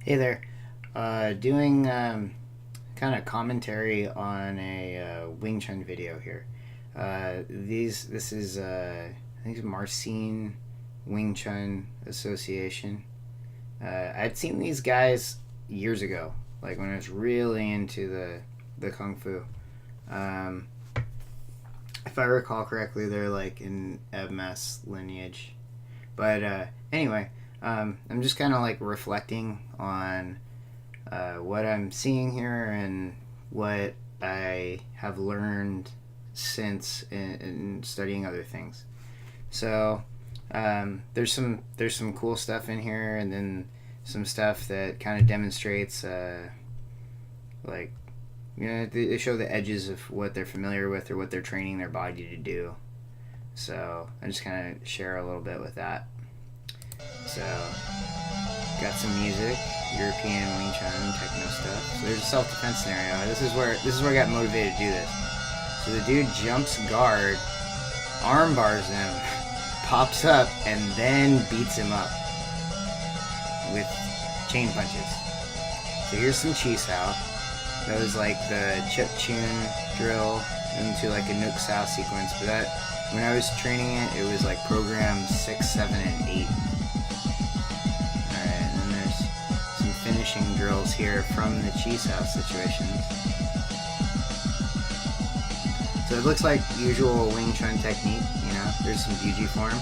Hey there. Doing kind of commentary on a Wing Tsun video here. This is I think it's Marcin Wing Tsun Association. I'd seen these guys years ago, like when I was really into the kung fu. Um, if I recall correctly, they're like in MS lineage. But anyway, I'm just kind of like reflecting on what I'm seeing here and what I have learned since in studying other things. So there's some cool stuff in here, and then some stuff that kind of demonstrates like they show the edges of what they're familiar with or what they're training their body to do. So I just kind of share a little bit with that. So got some music, European Wing Chun techno stuff. So there's a self-defense scenario. This is where I got motivated to do this. So the dude jumps guard, arm bars him, pops up, and then beats him up with chain punches. So here's some chi sao. That was like the chip tune drill into like a Nook Sao sequence, but that when I was training it, it was like programs 6, 7, and 8. Alright, and then there's some finishing drills here from the chi sao situations. So it looks like usual Wing Chun technique, there's some Buji form.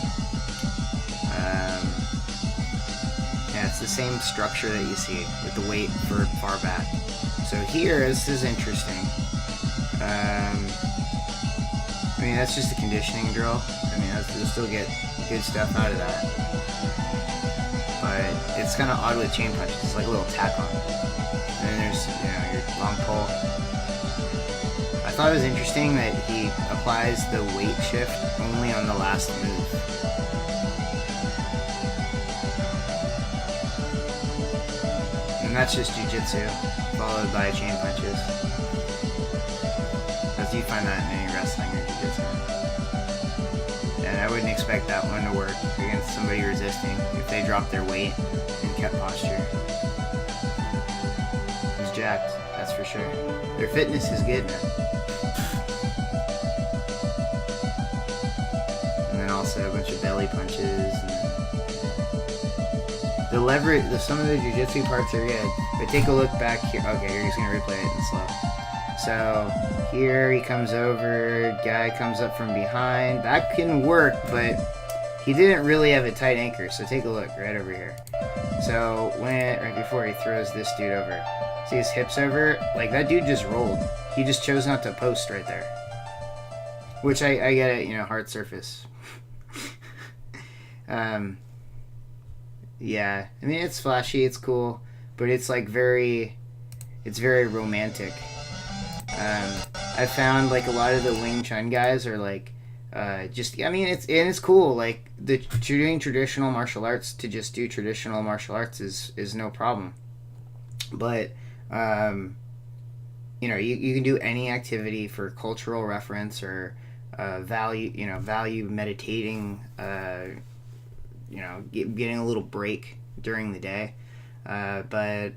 Yeah, it's the same structure that you see with the weight for far back. So here, this is interesting. That's just a conditioning drill. You'll still get good stuff out of that. But it's kind of odd with chain punches. It's like a little tack on. And then there's, your long pull. I thought it was interesting that he applies the weight shift only on the last move. And that's just jiu-jitsu, followed by chain punches. As you find that in any wrestling or jiu-jitsu. And I wouldn't expect that one to work against somebody resisting if they dropped their weight and kept posture. He's jacked, that's for sure. Their fitness is good, man. And then also a bunch of belly punches. And the leverage, some of the jiu-jitsu parts are good. But take a look back here. Okay, you're just going to replay it in slow. So here he comes over, guy comes up from behind. That can work, but he didn't really have a tight anchor. So take a look right over here. So right before he throws this dude over, see his hips over? Like that dude just rolled. He just chose not to post right there. Which I get it, hard surface. Yeah, it's flashy, it's cool, but it's like it's very romantic. I found like a lot of the Wing Chun guys are like, it's cool. Like doing traditional martial arts to just do traditional martial arts is no problem. But you can do any activity for cultural reference or value meditating. Getting a little break during the day. But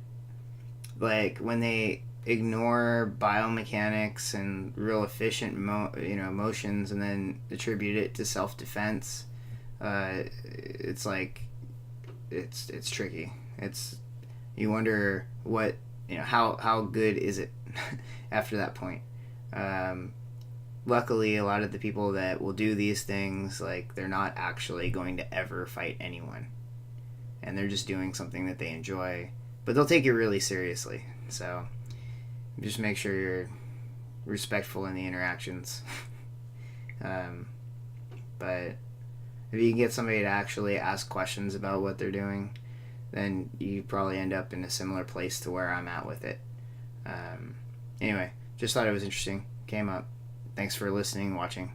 like when they ignore biomechanics and real efficient motions and then attribute it to self-defense, it's like it's tricky. You wonder what how good is it after that point. Luckily, a lot of the people that will do these things, like, they're not actually going to ever fight anyone. And they're just doing something that they enjoy. But they'll take it really seriously. So, just make sure you're respectful in the interactions. But if you can get somebody to actually ask questions about what they're doing, then you probably end up in a similar place to where I'm at with it. Anyway, just thought it was interesting. Came up. Thanks for listening and watching.